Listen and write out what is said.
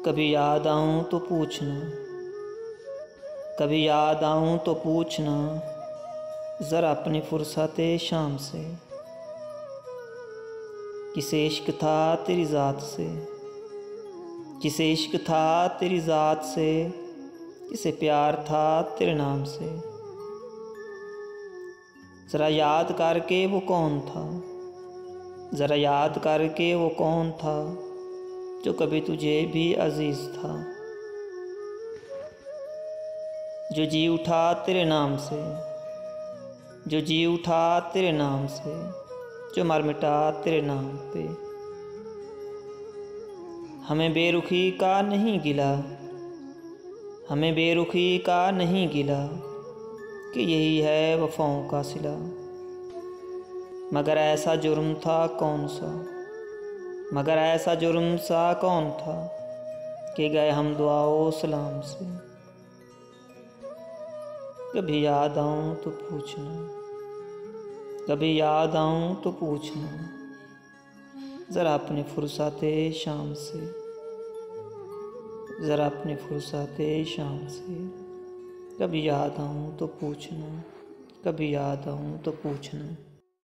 कभी याद आऊँ तो पूछना, कभी याद आऊँ तो पूछना ज़रा अपनी फुर्सत शाम से। किसे इश्क था तेरी ज़ात से, किसे इश्क था तेरी ज़ात से, किसे प्यार था तेरे नाम से। ज़रा याद करके वो कौन था, ज़रा याद करके वो कौन था जो कभी तुझे भी अजीज़ था। जो जी उठा तेरे नाम से, जो जी उठा तेरे नाम से, जो मर मिटा तेरे नाम पे। हमें बेरुखी का नहीं गिला, हमें बेरुखी का नहीं गिला कि यही है वफ़ाओं का सिला। मगर ऐसा जुर्म था कौन सा, मगर ऐसा जुर्म सा कौन था कि गए हम दुआओ सलाम से। कभी याद आऊँ तो पूछना, कभी याद आऊँ तो पूछना ज़रा अपनी फुर्सत शाम से, ज़रा अपनी फुर्सत शाम से। कभी याद आऊँ तो पूछना, कभी याद आऊँ तो पूछना।